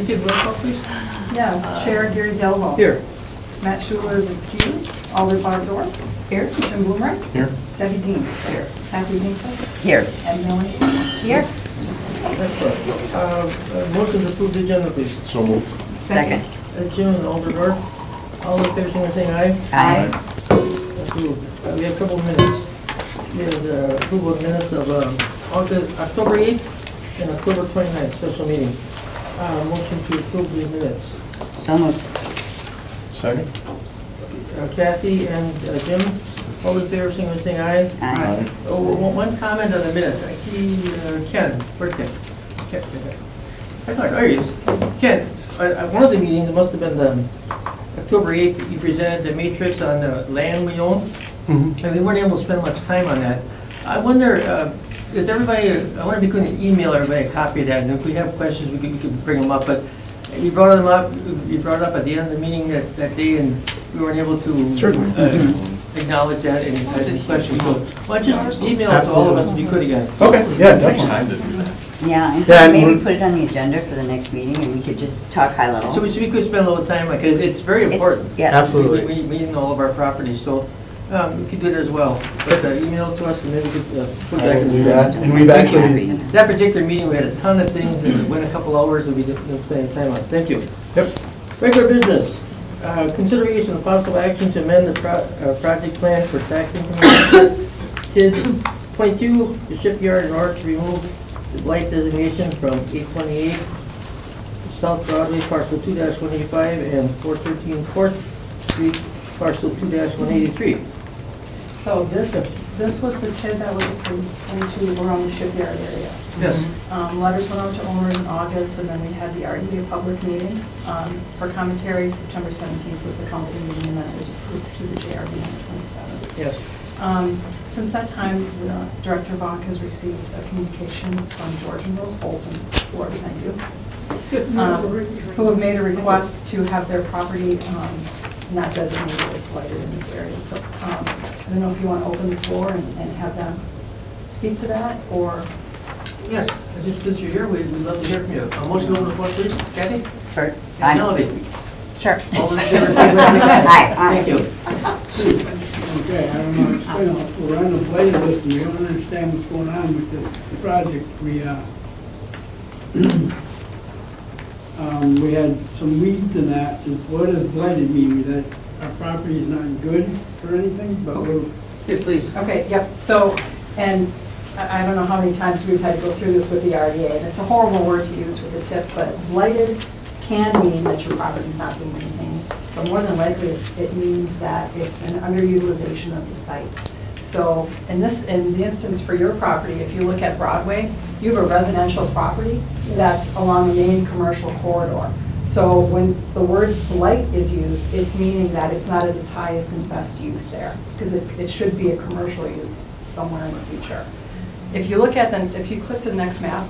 Please take roll call, please. Yes, Chair Gary Delvo. Here. Matt Schuler is excused. Alder Bardor. Here. Jim Bloomer. Here. Debbie Dean. Here. Kathy Hinkles. Here. And Melanie here. Excellent. Motion to approve the agenda, please. So moved. Second. Jim and Alder Dorf. All in favor, signify by saying aye. Aye. Approved. We have a couple of minutes. We have approval of minutes of October 8th and October 29th, special meeting. Motion to approve the minutes. So moved. Second. Kathy and Jim, all in favor, signify by saying aye. Aye. Oh, one comment on the minutes. I see Ken. Where's Ken? Ken. I thought, there he is. Ken, at one of the meetings, it must have been the October 8th, you presented the matrix on the land we own. And we weren't able to spend much time on that. I wonder, is everybody, I wonder if we couldn't email everybody a copy of that, and if we have questions, we could bring them up. But you brought them up, you brought it up at the end of the meeting that day, and we weren't able to acknowledge that and ask any questions. So why don't you just email it to all of us if you could again? Okay, yeah, definitely. Yeah, and Yeah, and maybe we're- put it on the agenda for the next meeting and we could just talk high level. So we could spend a little time, because it's very important. Yes. Absolutely. We know all of our properties, so we could do it as well. But email it to us and then we could put that in the do minutes. that. And we've actually, That particular meeting, we had a ton of things, and it went a couple hours, and we didn't spend any time on it. Thank you. yep, Regular business, consideration of possible action to amend the project plan for tax increment TID 22, the shipyard, in order to remove the blight designation from 828 South Broadway, parcel 2-185, and 413 4th Street, parcel 2-183. So this was the TID that was approved into around the shipyard area. Yes. Letters went out to owners in August, and then we had the RDA public meeting. For commentary, September 17th was the council meeting, and then it was approved to the JRB on the 27th. Yes. Since that time, Director Bach has received a communication from George and Rose Olson, who are behind you, who have made a request to have their property not designated as blighted in this area. So I don't know if you want to open the floor and have them speak to that, or... Yes, just since you're here, we'd love to hear from you. A motion over the floor, please. Kathy? Sure. Melody? Sure. All in favor, say aye. Aye. Thank you. Okay, I don't know, we're on the blighted list, and we don't understand what's going on with the project. We had some weeds in that. What does blighted mean? That our property is not good or anything, but we're... Yes, please. Okay, yep, so, and I don't know how many times we've had to go through this with the RDA, and it's a horrible word to use with the TIF, but blighted can mean that your property's not being maintained. But more than likely, it means that it's an underutilization of the site. So in the instance for your property, if you look at Broadway, you have a residential property that's along the main commercial corridor. So when the word blight is used, it's meaning that it's not at its highest and best use there, because it should be a commercial use somewhere in the future. If you look at if you click to the next map,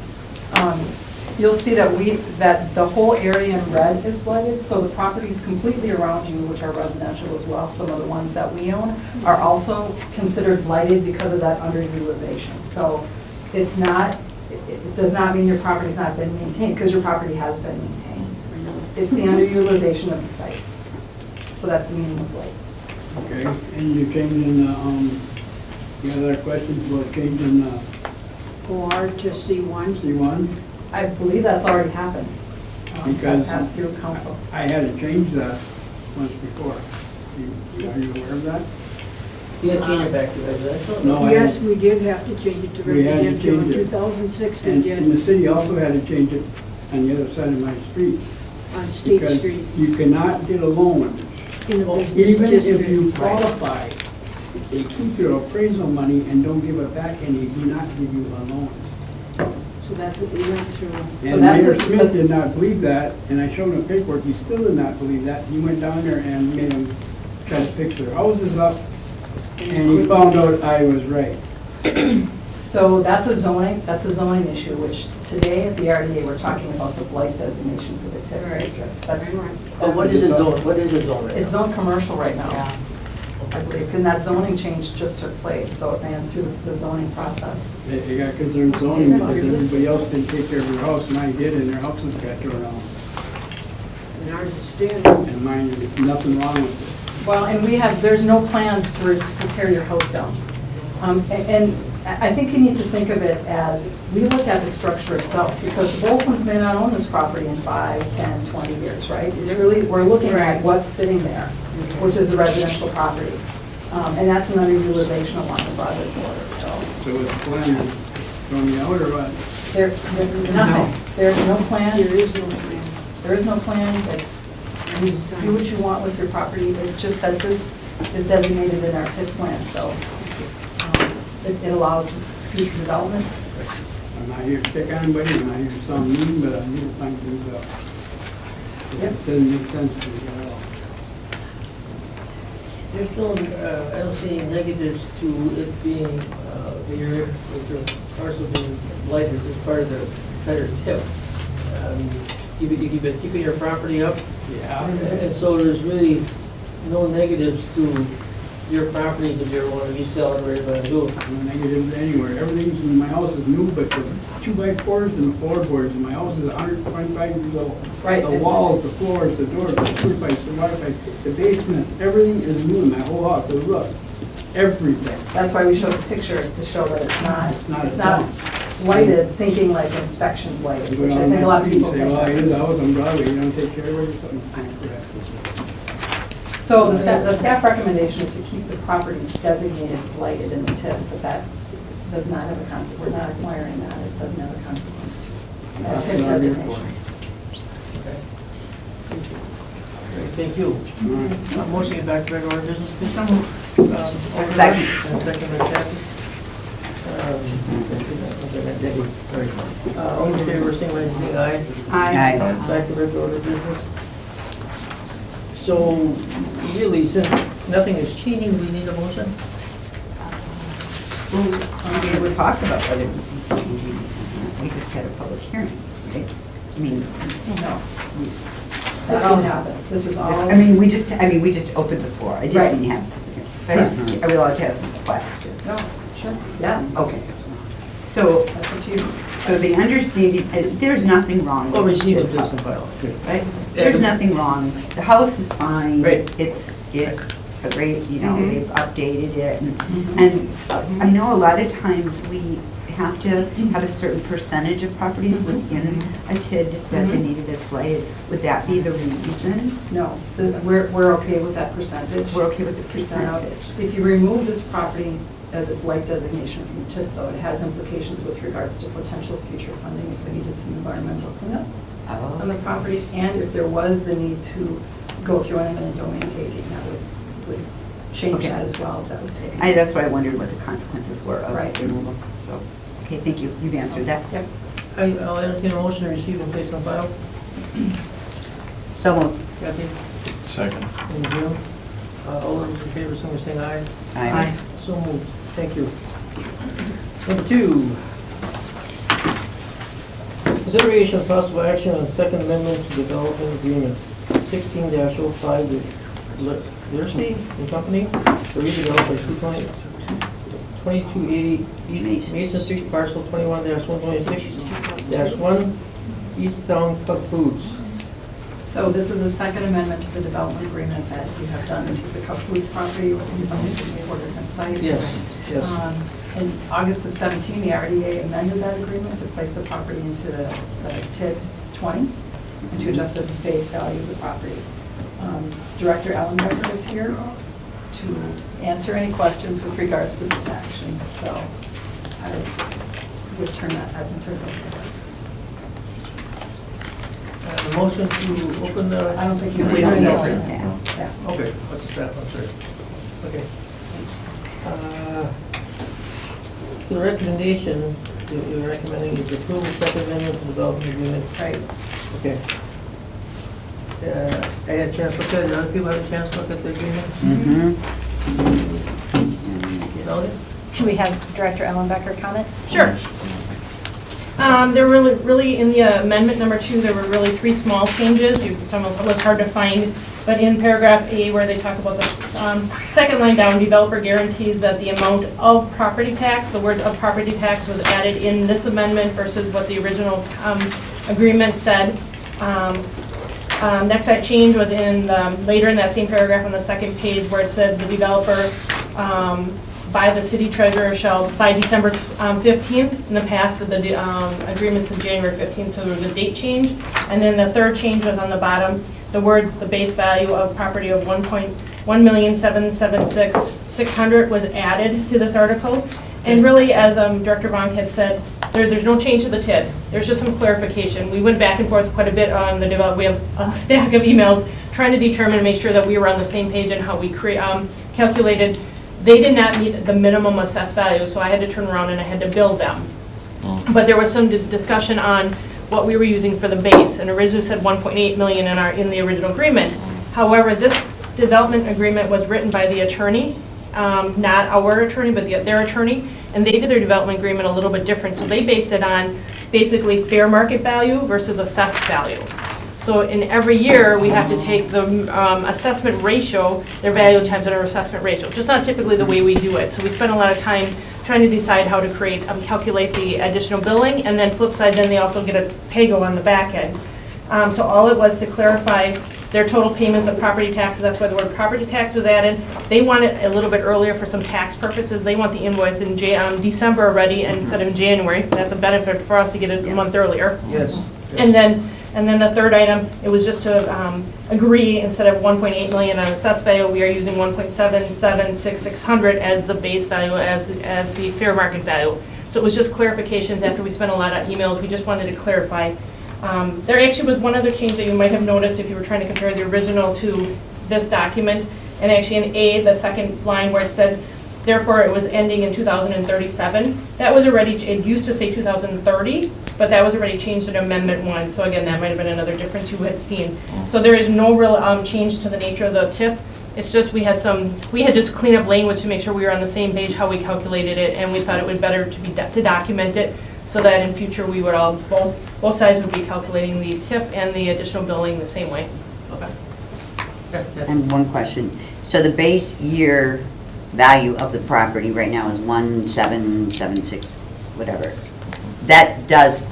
you'll see that the whole area in red is blighted. So the properties completely around you, which are residential as well, some of the ones that we own, are also considered blighted because of that underutilization. So it's not, it does not mean your property's not been maintained, because your property has been maintained. It's the underutilization of the site. So that's the meaning of blight. Okay, and you're changing, you have other questions about changing OR to C1. C1? I believe that's already happened. Because That passed through council. I had to change that once before. Are you aware of that? You gotta change it back to residential? No, I Yes, had- we did have to change it to We had to residential in change it. 2006, we And the did, city also had to change it on the other side of my street. on State Because Street, you cannot get a loan. in the business Even if you district. qualify, they keep your appraisal money and don't give it back, and they do not give you a loan. So that's what we went through. So And that's Mayor a- Smith did not believe that, and I showed him paperwork, he still did not believe that. He went down there and made them try to fix their houses up, and he found out I was right. So that's a zoning issue, which today at the RDA, we're talking about the blight designation for the TIF district. That's, Oh, what is it zone, what is it zone right now? it's zoned commercial right now, I believe, and that zoning change just took place, so it ran through the zoning process. They got concerned zoning because everybody else didn't take care of their house, and I did, and their houses got torn out. And ours is standard. And mine, there's nothing wrong with Well, and there's no plans to to tear your house down. And I think you need to think of it as, we look at the structure itself, because the Bolsons may not own this property in 5, 10, 20 years, right? It's really, we're looking at what's sitting there, which is the residential property. And that's an underutilization along the Broadway border, so. it. So it's planned, throw me out or what? There's nothing, there's no plan, There is no plan. there is no plan, it's, you do what you want with your property, it's just that this is designated in our TIF plan, so it allows future development. I'm not here to pick on anybody, I'm not here to sound mean, but I'm here to find things out. Yep. It doesn't make sense to me at all. There's still, I don't see any negatives to it being, the parcel being blighted as part of the better tip. You've been keeping your property up, Yeah. and so there's really no negatives to your property that you ever want to resell it or whatever you want to do. No negatives anywhere. Everything's in my house is new, but the 2x4s and the floorboards in my house is 125 years old. Right. The walls, the floors, the doors, the sewer pipes, the water pipes, the basement, everything is new in my whole house. The roof, everything. That's why we showed the picture, to show that It's not blighted, thinking like inspection blighted, which I think a lot of people say, think. well, here's the house on Broadway, you don't take care of it or something. Correct. So the staff recommendation is to keep the property designated blighted in the TIF, but that does not have a consequence. We're not acquiring that, it doesn't have a consequence. That That's TIF what I'm here for. designation. Great, thank you. All right. Motion to get back to regular business, please. Second. Second by Kathy. Debbie, sorry. All in favor, sing by saying aye. Aye. Back to regular business. So, really, since nothing is changing, we need a motion? We never talked about whether it's changing. We just had a public hearing, right? I mean, No. That all happened. This is all. I mean, we just opened the floor. I Right. didn't mean have, are we allowed to have some questions? No, sure, yes. Okay. So, That's up to you. so the understanding, there's nothing wrong Oh, with receive it, this listen, house. file. Good. Right? There's nothing wrong. The house is fine. Right. It's a great, you know, they've updated it. And I know a lot of times we have to have a certain percentage of properties within a TID designated as blighted. Would that be the reason? No, we're okay with that percentage. We're okay with the percentage. If you remove this property as a blight designation from the TIF, though, it has implications with regards to potential future funding if we needed some environmental cleanup on the property, and if there was the need to go through an eminent domain taking, that would change Okay. that as well if that was taken. That's why I wondered what the consequences were of Right. removal. So, okay, thank you. You've answered that. Yep. I'll entertain a motion to receive and place on file. So moved. Kathy Second. and Jim. All those in favor, sing by saying aye. Aye. So moved. Thank you. Number 2. Consideration of possible action on Second Amendment to Development Agreement 16-05 with Lierse and Company to redevelop a 2280 East Mason Street, parcel 21-126-1, East Town Cub Foods. So this is a second amendment to the development agreement that you have done. This is the Cup Foods property, where we've owned it in 4 different sites. Yes, yes. In August of 17, the RDA amended that agreement to place the property into the TID 20 and to adjust the base value of the property. Director Ellen Becker is here to answer any questions with regards to this action. So I would turn that, I can turn it over. The motion to open the... I don't think you. We don't know for staff. Yeah. Okay, what's the staff, I'm sorry. Okay. The recommendation, you're recommending is approval of Second Amendment to Development Agreement. Right. Okay. I had a chance to look at it, other people have a chance to look at the agreement? Melody? Should we have Director Ellen Becker comment? Sure. There were really, in the amendment number 2, there were really 3 small changes. Some of it was hard to find, but in paragraph A, where they talk about the second line down, developer guarantees that the amount of property tax, the word of property tax was added in this amendment versus what the original agreement said. Next change was in, later in that same paragraph on the second page where it said the developer by the city treasurer shall, by December 15th. In the past, the agreement's in January 15th, so there was a date change. And then the third change was on the bottom, the words, the base value of property of $1,776,600 was added to this article. And really, as Director Vonk had said, there's no change to the TID. There's just some clarification. We went back and forth quite a bit on the development. We have a stack of emails trying to determine and make sure that we were on the same page and how we calculated. They did not meet the minimum assessed value, so I had to turn around and I had to bill them. But there was some discussion on what we were using for the base, and originally said 1.8 million in the original agreement. However, this development agreement was written by the attorney, not our attorney, but their attorney, and they did their development agreement a little bit different. So they based it on basically fair market value versus assessed value. So in every year, we have to take the assessment ratio, their value times our assessment ratio, just not typically the way we do it. So we spend a lot of time trying to decide how to calculate the additional billing, and then flip side, then they also get a pay-go on the back end. So all it was to clarify their total payments of property taxes, that's why the word property tax was added. They want it a little bit earlier for some tax purposes. They want the invoice in December already instead of in January. That's a benefit for us to get it a month earlier. Yes. And then the third item, it was just to agree, instead of 1.8 million on assessed value, we are using 1.776,600 as the base value, as the fair market value. So it was just clarifications after we spent a lot of emails. We just wanted to clarify. There actually was one other change that you might have noticed if you were trying to compare the original to this document. And actually in A, the second line where it said, therefore it was ending in 2037. That was already, it used to say 2030, but that was already changed in Amendment 1. So again, that might have been another difference you had seen. So there is no real change to the nature of the TIF. It's just we had just clean up language to make sure we were on the same page how we calculated it, and we thought it would better to document it so that in future we would all, both sides would be calculating the TIF and the additional billing the same way. Okay. Yes, yes. And one question. So the base year value of the property right now is 1,776, whatever. That does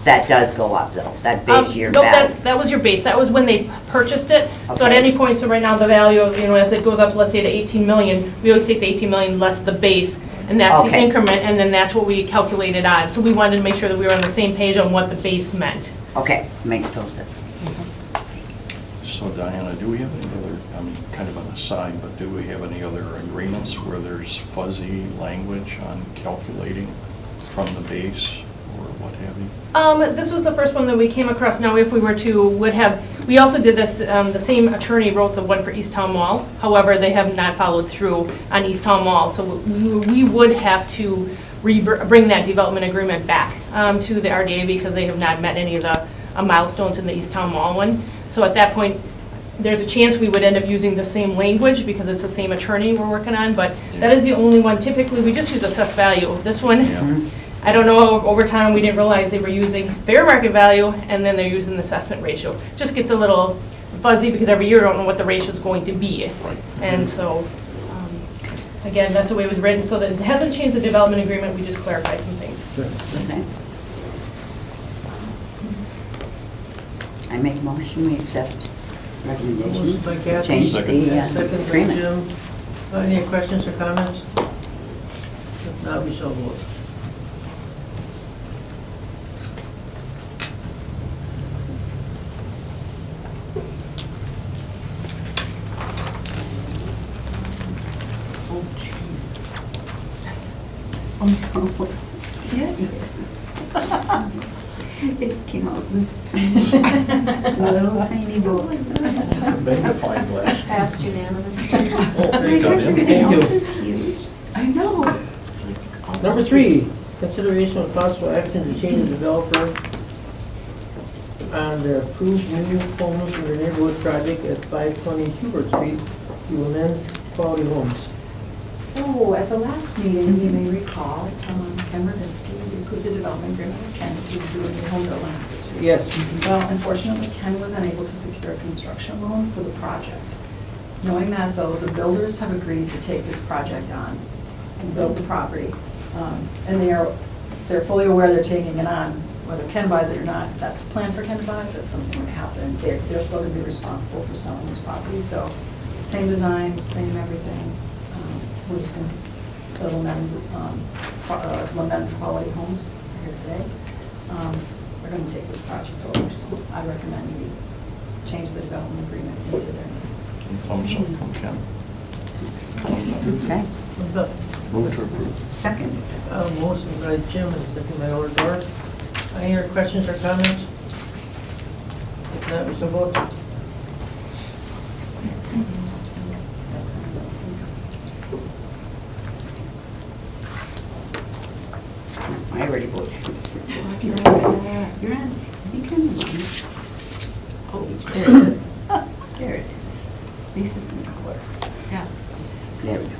go up though, that base year Nope, value. that was your base. That was when they purchased it. So at Okay. any point, so right now the value of, as it goes up, let's say to 18 million, we always take the 18 million less the base, and that's the Okay. increment, and then that's what we calculated on. So we wanted to make sure that we were on the same page on what the base meant. Okay, makes total sense. So Diana, do we have any other, I mean, kind of an aside, but do we have any other agreements where there's fuzzy language on calculating from the base or what have you? This was the first one that we came across. Now, if we were to, we also did this, the same attorney wrote the one for East Town Mall. However, they have not followed through on East Town Mall. So we would have to bring that development agreement back to the RDA because they have not met any of the milestones in the East Town Mall one. So at that point, there's a chance we would end up using the same language because it's the same attorney we're working on, but that is the only one. Typically, we just use assessed value. This one, I don't know, over time, we didn't realize they were using fair market value, and then they're using the assessment ratio. Just gets a little fuzzy because every year you don't know what the ratio is going to be. Right. And so, again, that's the way it was written, so that it hasn't changed the development agreement, we just clarified some things. Okay. I make a motion, we accept recommendation. Motion by Kathy. Change Second. the Second by agreement. Jim. Any questions or comments? If not, we shall vote. Oh, jeez. Oh, no. It came out this tiny, little tiny boat. Magnifying glass. Passed unanimous. Oh, there you go. Everything Thank you. else is huge. I know. It's like all Number 3, consideration of possible action to change the developer on the approved new homes in the neighborhood project at 520 Hubert Street to amend quality homes. So at the last meeting, you may recall, Ken Ravinsky, we approved the development agreement with Ken to do a new home build on Hubert Street. Yes. Well, unfortunately, Ken was unable to secure a construction loan for the project. Knowing that, though, the builders have agreed to take this project on and build the property. And they're fully aware they're taking it on whether Ken buys it or not, that's the plan for Ken to buy, but if something were to happen, they're still gonna be responsible for selling this property, so same design, same everything. We're just gonna build Lemons Quality Homes here today. We're gonna take this project over, so I recommend we change the development agreement into their name. Thumbs up from Ken. Okay, Move to approve. second. Motion by Jim and second by Dora. Any other questions or comments? If not, we shall vote. I already voted. You're on, you can. Oh, there it is. There it is. This is in color. Yeah. There we go.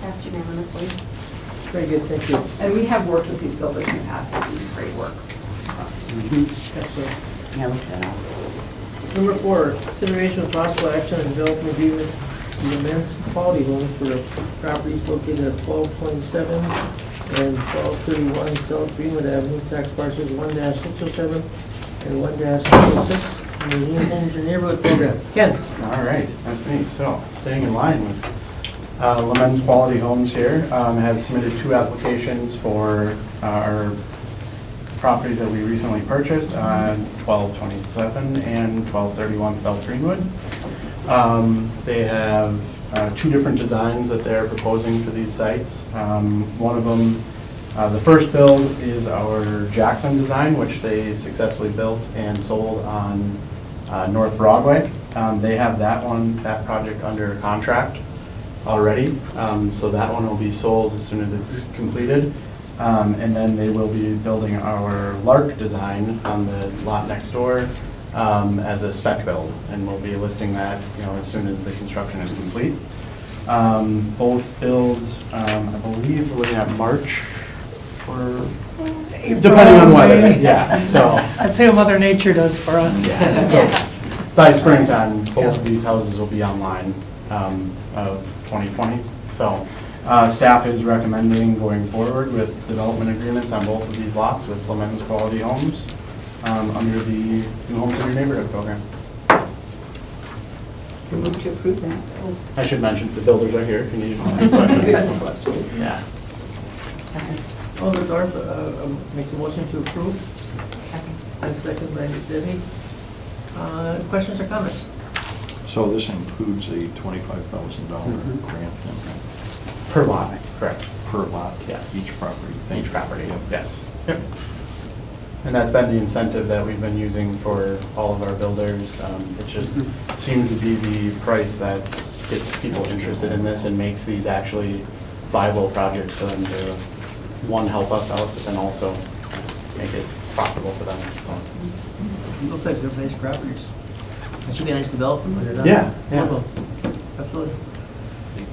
Passed unanimously. Very good, thank you. And we have worked with these builders in the past, they do great work. Excellent. Yeah, look that up. Number 4, consideration of possible action on development agreement with immense quality homes for properties located at 1227 and 1231 South Greenwood Avenue, tax parcels 1-607 and 1-606, in the new homes and neighborhood program. Ken? All right, that's me. So, staying in line with Lemons Quality Homes here, has submitted 2 applications for our properties that we recently purchased on 1227 and 1231 South Greenwood. They have 2 different designs that they're proposing for these sites. One of them, the first build is our Jackson design, which they successfully built and sold on North Broadway. They have that project under contract already, so that one will be sold as soon as it's completed. And then they will be building our Lark design on the lot next door as a spec build, and we'll be listing that, as soon as the construction is complete. Both builds, I believe, we're looking at March or depending on weather. Yeah, so. I'd say what Mother Nature does for us. Yeah, so by springtime, both of these houses will be online of 2020. So staff is recommending going forward with development agreements on both of these lots with Lemons Quality Homes under the New Homes in Your Neighborhood program. We move to approve that. I should mention the builders are here if you need any questions. Questions? Yeah. Second. Alder makes a motion to approve, Second. and second by Debbie. Questions or comments? So this includes a $25,000 grant then, right? Per lot, correct. Per lot? Yes. Each property? Thank Each you. property, yes. Yep. And that's been the incentive that we've been using for all of our builders. It just seems to be the price that gets people interested in this and makes these actually viable projects for them to, one, help us out, but then also make it profitable for them. Looks like they're nice properties. It should be a nice development when they're done. Yeah, yeah. Wonderful. Absolutely.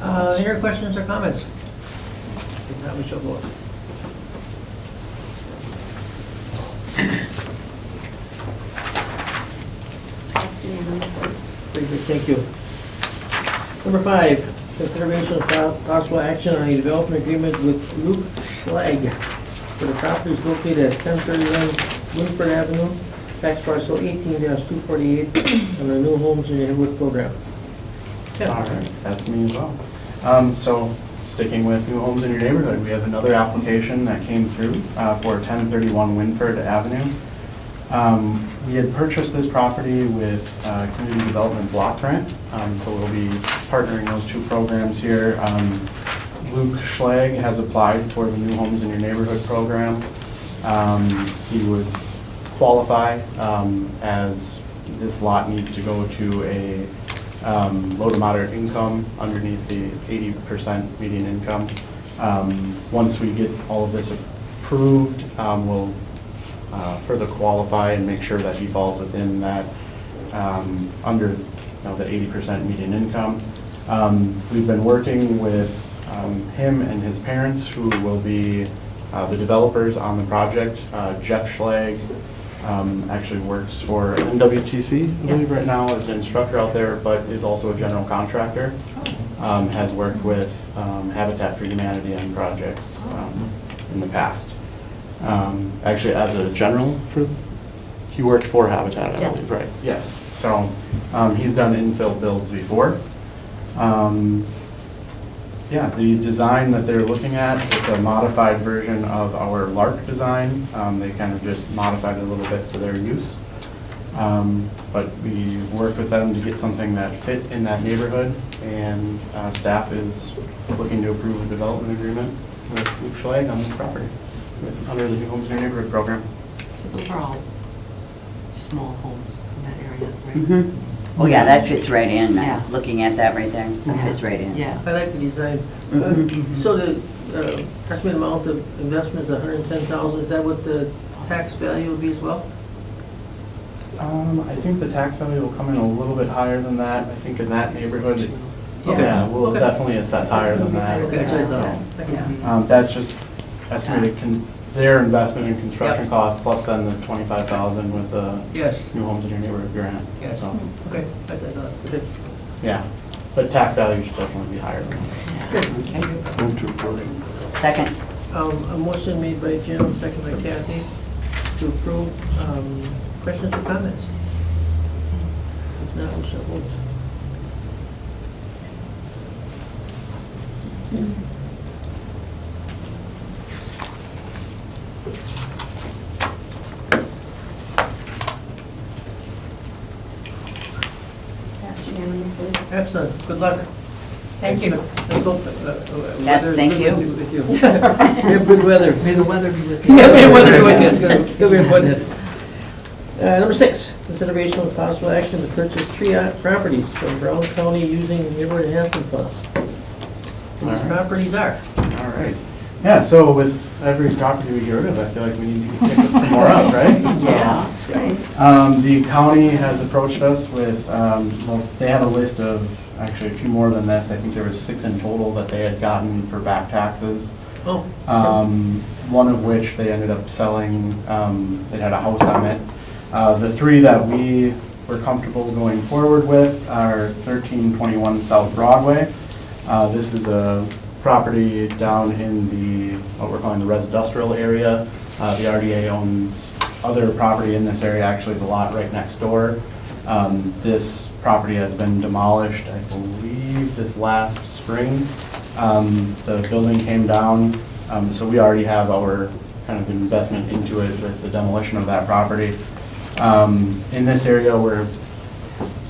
Any other questions or comments? If not, we shall vote. Passed unanimously. Very good, thank you. Number 5, consideration of possible action on a development agreement with Luke Schlag for the properties located at 1031 Winford Avenue, tax parcel 18-248, on the New Homes in the Neighborhood program. All right, that's me as well. So, sticking with New Homes in Your Neighborhood, we have another application that came through for 1031 Winford Avenue. We had purchased this property with Community Development Block Grant, so we'll be partnering those 2 programs here. Luke Schlag has applied for the New Homes in Your Neighborhood program. He would qualify as this lot needs to go to a low to moderate income underneath the 80% median income. Once we get all of this approved, we'll further qualify and make sure that he falls within that under the 80% median income. We've been working with him and his parents, who will be the developers on the project. Jeff Schlag actually works for NWTC, I believe, right now as an instructor out there, but is also a general contractor. Has worked with Habitat for Humanity on projects in the past. Actually, as a general he worked for Habitat, I Yes. believe, right? Yes. So he's done infill builds before. Yeah, the design that they're looking at is a modified version of our LARC design. They kind of just modified it a little bit for their use. But we worked with them to get something that fit in that neighborhood, and staff is looking to approve a development agreement with Luke Schlag on this property under the New Homes in Your Neighborhood program. So those are all small homes in that area, right? Mhm. Oh, yeah, that fits right in. Yeah. Looking at that right there, that Yeah. fits right in. Yeah. I like the design. Mhm. So the estimated amount of investment is 110,000, is that what the tax value would be as well? I think the tax value will come in a little bit higher than that. I think in that neighborhood, Okay. yeah, we'll Okay. definitely assess higher than that. Okay, so it's, So, Yeah. That's just estimated their investment in construction Yep. costs plus then the 25,000 with the Yes, New Homes in Your Neighborhood grant. yes, So, okay, that's it, okay. yeah, but tax value should definitely be higher than that. Okay. Move to approve. Second. A motion made by Jim, second by Kathy, to approve. Questions or comments? If not, we shall vote. Passed unanimously. Excellent, good luck. Thank you. Let's hope, Yes, weather is thank good you. with you. We have good weather, may the weather be with you. Yeah, may the weather be with you, it's good way of putting it. Number 6, consideration of possible action to purchase 3 properties from Brown County using neighborhood enhancement funds. And these Alright. properties are. All right. Yeah, so with every property we get rid of, I feel like we need to pick some more up, right? Yeah, that's right. The county has approached us with, well, they had a list of, actually a few more than this. I think there was 6 in total that they had gotten for back taxes. Oh, One of which they ended up selling, they had a house on it. The 3 that we were comfortable going forward with are 1321 South Broadway. This is a property down in the, what we're calling the residential area. The RDA owns other property in this area, actually the lot right next door. This property has been demolished, I believe, this last spring. The building came down, so we already have our kind of investment into it with the demolition of that property. In this area, we're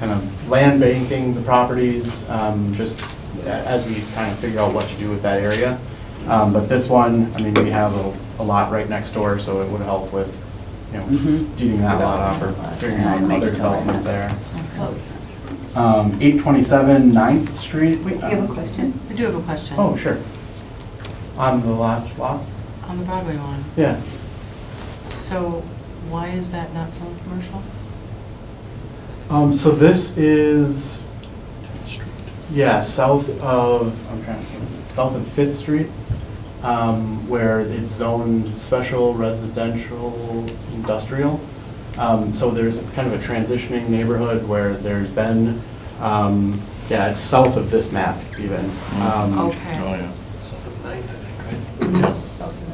kind of land banking the properties, just as we kind of figure out what to do with that area. But this one, I mean, we have a lot right next door, so it would help with, you know, deeding that lot off or figuring out Makes other total development there. Total sense. 827 9th Street. Wait, you have a question? I do have a question. Oh, sure. On the last lot? On the Broadway one. Yeah. So why is that not zone commercial? So this is, yeah, south of, I'm trying to think, south of 5th Street, where it's zoned special residential industrial. So there's kind of a transitioning neighborhood where there's been, yeah, it's south of this map even. Okay. Oh, yeah. South of 9th, I think, right?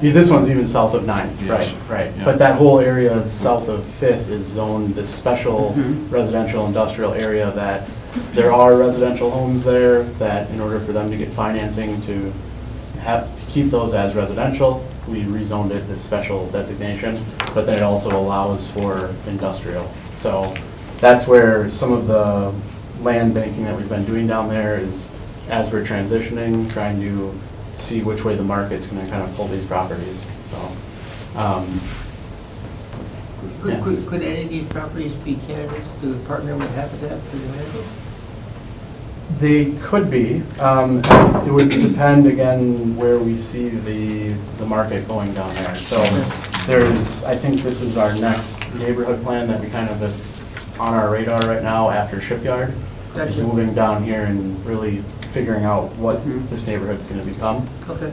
Yeah, this one's even south of 9th, Yes. right. Yeah. But that whole area south of 5th is zoned this special residential industrial area that there are residential homes there that in order for them to get financing to have, to keep those as residential, we rezoned it this special designation, but then it also allows for industrial. So that's where some of the land banking that we've been doing down there is, as we're transitioning, trying to see which way the market's gonna kind of pull these properties, so. Yeah. Could any of these properties be candidates to partner with Habitat for Humanity? They could be. It would depend, again, where we see the market going down there. So there's, I think this is our next neighborhood plan that we kind of have on our radar right now after Shipyard. Is Gotcha. moving down here and really figuring out what this neighborhood's gonna become. Okay.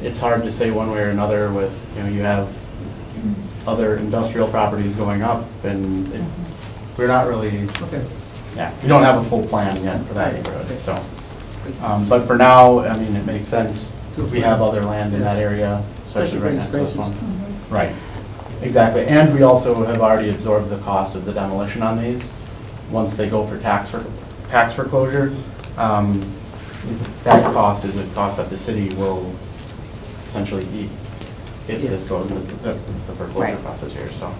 It's hard to say one way or another with, you know, you have other industrial properties going up and we're not really, Okay. yeah, we don't have a full plan yet for that neighborhood, so. But for now, I mean, it makes sense. We have other land in that area, especially right next to this one. Right, exactly. And we also have already absorbed the cost of the demolition on these. Once they go for tax foreclosure, that cost is a cost that the city will essentially eat if this goes into the foreclosure Right. process here, so.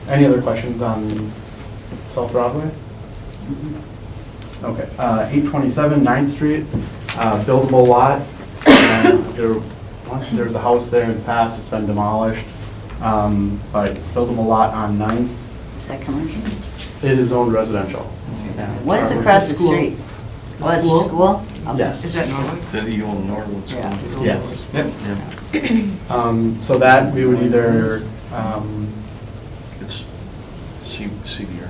Any other questions on South Broadway? Okay, 827 9th Street, buildable lot. There was a house there in the past, it's been demolished, but buildable lot on 9th. Is that commercial? It is owned residential. Yeah. What is It's across a the school. street? Oh, it's a School? school? Okay. Yes. Is that Norway? The old Norwood School. Yeah. Yes. Yep. So that we would either, It's CBR.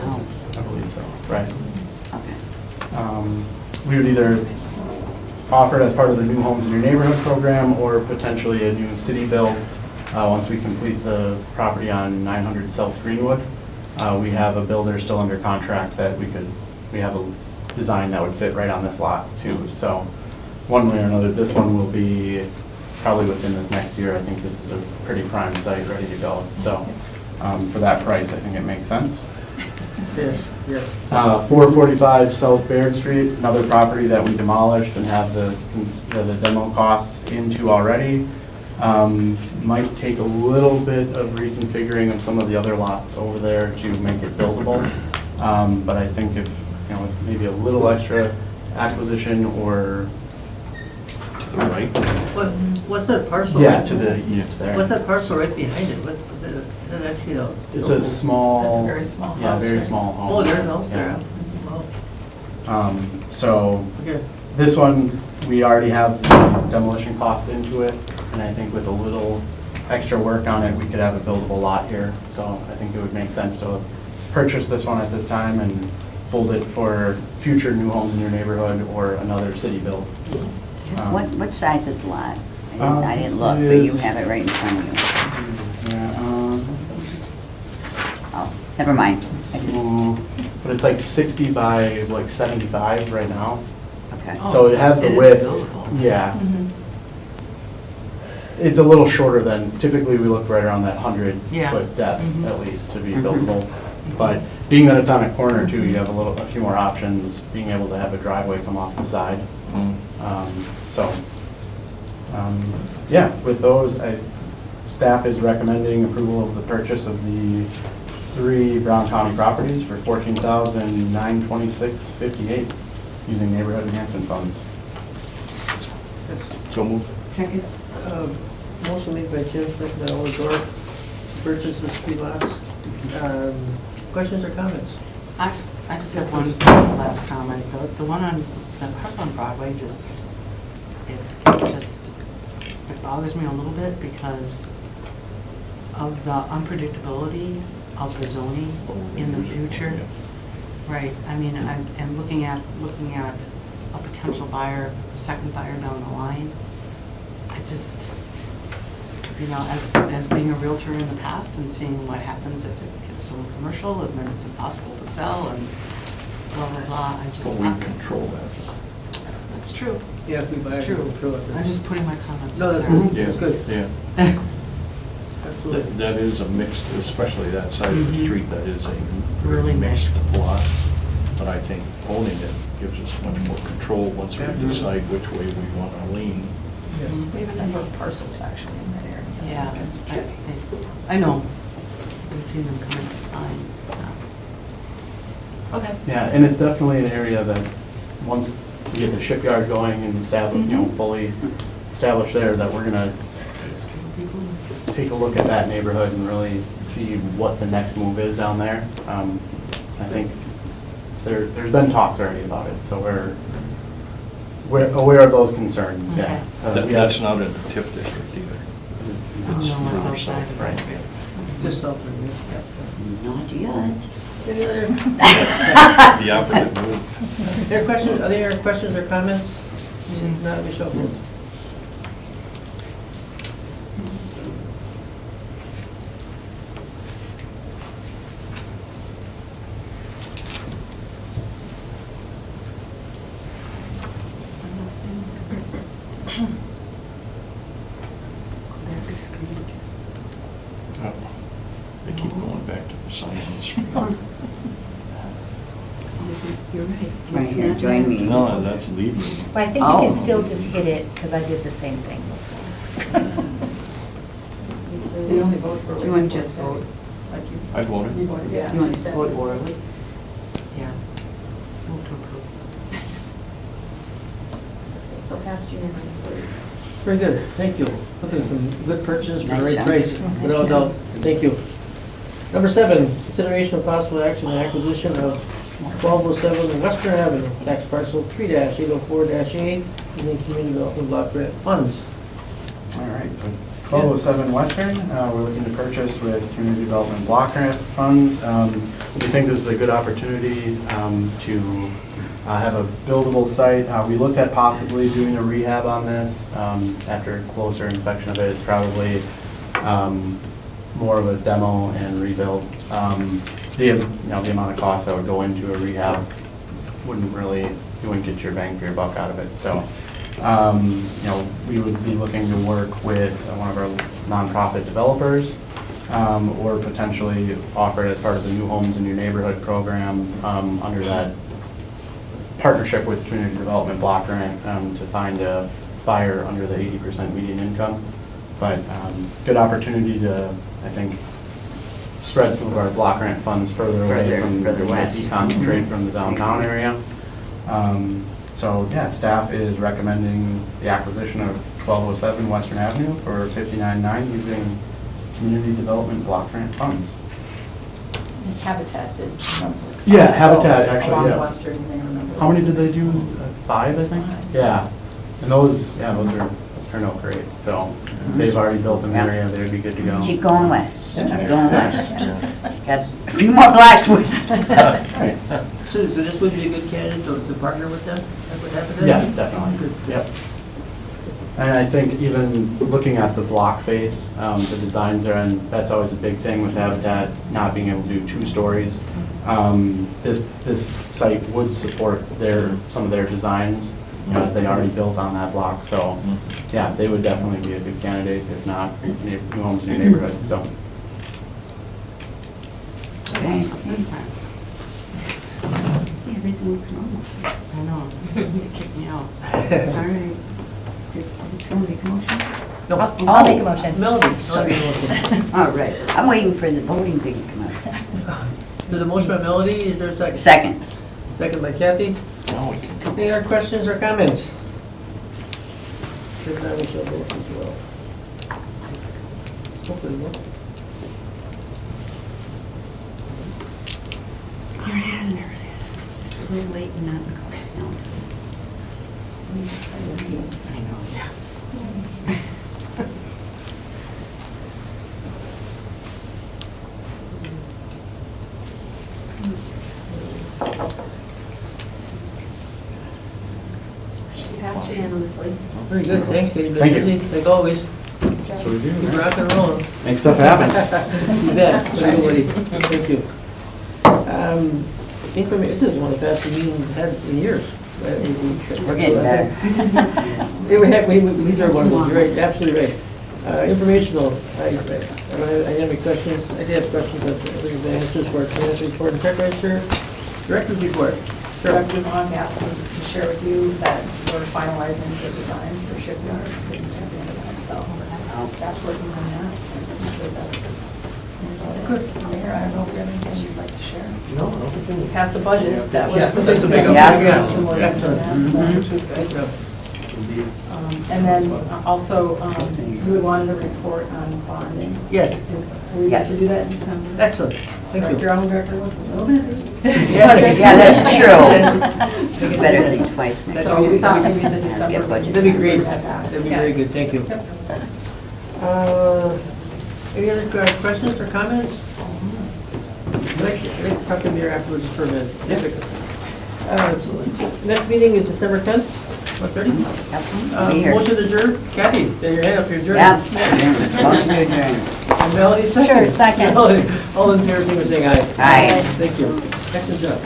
Oh, I believe so, right. okay. We would either offer it as part of the New Homes in Your Neighborhood program or potentially a new city build once we complete the property on 900 South Greenwood. We have a builder still under contract that we have a design that would fit right on this lot too. So one way or another, this one will be probably within this next year. I think this is a pretty prime site, ready to go. So for that price, I think it makes sense. Yes, yes. 445 South Baird Street, another property that we demolished and have the demo costs into already. Might take a little bit of reconfiguring of some of the other lots over there to make it buildable. But I think if, with maybe a little extra acquisition or. To the right. What's that parcel? Yeah, right- to the east there. What's that parcel right behind it? Is that actually a? It's a small. That's a very small Yeah, house, very right? small home. Oh, there's no, Yeah. there. Oh, So okay. this one, we already have the demolition costs into it, and I think with a little extra work on it, we could have a buildable lot here. So I think it would make sense to purchase this one at this time and hold it for future new homes in your neighborhood or another city build. What size is the lot? I didn't This look, but you is- have it right in front of you. Yeah, Oh, never mind. I just, small, but it's like 60 by like 75 right now. okay. So it has the It is width. buildable. Yeah. It's a little shorter than, typically we look right around that 100 Yeah. foot depth Mhm. at least to be Mhm. buildable. But being that it's on a corner too, you have a few more options, being able to have a driveway come off the side. So, yeah, with those, staff is recommending approval of the purchase of the 3 Brown County properties for $14,926.58 using neighborhood enhancement funds. So move. Second? Motion made by Jim, second by Olador, purchase of 3 lots. Questions or comments? I just have one last comment. The one on, the parcel on Broadway it bothers me a little bit because of the unpredictability of the zoning in the future. Right, I mean, I'm looking at a potential buyer, second buyer down the line. I just, as being a realtor in the past and seeing what happens if it gets sold commercial and then it's impossible to sell and blah, blah, blah, But we control that. That's true. Yeah, if we buy It's it, true. we control it. I'm just putting my comments No, out that's there. good. That's good. Yeah. Absolutely. That is a mixed, especially that side of the Mhm. street, that is a Really mixed. lot. But I think owning it gives us much more control once we Absolutely. decide which way we want to lean. Yeah. We have a number of parcels actually in that area. Yeah, I know. Been seeing them come in fine. Okay. Yeah, and it's definitely an area that, once we get the shipyard going and established, fully established there, that we're gonna take a look at that neighborhood and really see what the next move is down there. I think there's been talks already about it, so we're aware of those concerns, yeah. That's not in the TIF district either. It's No, it's further outside south. of Right. Just something, Not yet. Any other, The opposite move. are there questions or comments? Not Michelle, vote. Oh, they keep going back to the science. You're right. Right here, join me. No, that's lead meeting. Well, I think you Oh. can still just hit it, because I did the same thing. They only vote for. Do you want to just vote? Like you. I voted. You voted, yeah. You want to just vote orally? Yeah. Move to approve. So passed unanimously. Very good, thank you. Looking some good purchases for the Nice right job. price, without doubt. Thank you. Number 7, consideration of possible action on acquisition of 1207 Western Avenue, tax parcel 3-804-8, using community development block grant funds. All right, so 1207 Western, we're looking to purchase with Community Development Block Grant funds. We think this is a good opportunity to have a buildable site. We looked at possibly doing a rehab on this. After closer inspection of it, it's probably more of a demo and rebuild. The amount of cost that would go into a rehab wouldn't really, you wouldn't get your bang for your buck out of it. So, we would be looking to work with one of our nonprofit developers, or potentially offer it as part of the New Homes in Your Neighborhood program, under that partnership with Community Development Block Grant, to find a buyer under the 80% median income. But good opportunity to, I think, spread some of our block grant funds further away from, further west. concentrate from the downtown area. So, yeah, staff is recommending the acquisition of 1207 Western Avenue for $59,900 using Community Development Block Grant funds. And Habitat did. Yeah, Habitat, actually, Along yeah. Western, they remember. How many did they do? 5, I think? 5. Yeah, and those turn out great. So they've already built an area, they'd be good to go. Keep going west, keep going west. Got a few more blocks with. So this would be a good candidate to partner with them? That would happen? Yes, definitely. Yep. And I think even looking at the block face, the designs are, and that's always a big thing with Habitat, not being able to do 2 stories. This site would support some of their designs, as they already built on that block. So, yeah, they would definitely be a good candidate, if not New Homes in Your Neighborhood. So. Okay. This time. Everything looks normal. I know, it kicked me out. So. All right. Did someone make a motion? No. I'll make a motion. Melody. Sorry. Melody. All right, I'm waiting for the voting thing to come out. There's a motion by Melody, is there a second? Second. Second by Kathy. Now we can go. Any other questions or comments? If not, we shall vote as well. Hopefully, no. Here it is. It's just a little late and not in the color. No. I know. Passed unanimously. Very good, thanks, Katie. Thank you. Like always, That's what we do. keep rocking and rolling. Make stuff happen. You bet, everybody, thank you. This is one of the fastest meetings we've had in years. We're getting better. Yeah, these are one of them, you're right, absolutely right. Informational, I don't have any questions, I did have questions, but I think the answers for financial report and check register. Director's report. Sure. Dr. Vaughn asked me just to share with you that we're finalizing the design for shipyard at the end of that, so that's working on that. So that's good. Mayor, I don't know if you have anything you'd like to share. No, I don't think We passed a budget, that was the big that's a big thing. one. Yeah. That's the more than Excellent. that, so, which was good. And then also, you would want the report on bonding. Yes, We got to do that in December. excellent, thank you. Your own director was a little busy. Yeah, that's true. You better think twice next So time. we thought maybe the Has to be a December. budget. That'd be great, Have that. that'd be Yeah. very good, thank you. Yep. Any other questions or comments? I'd like to talk to the mayor afterwards for a minute. Next meeting is December 10th, 1:30. I'll be here. Motion to adjourn, Kathy, get your hand up, you're adjourned. Yeah. Motion to adjourn. And Melody, second. Sure, second. Melody, all in favor, signify by saying aye. Aye. Thank you. Excellent job.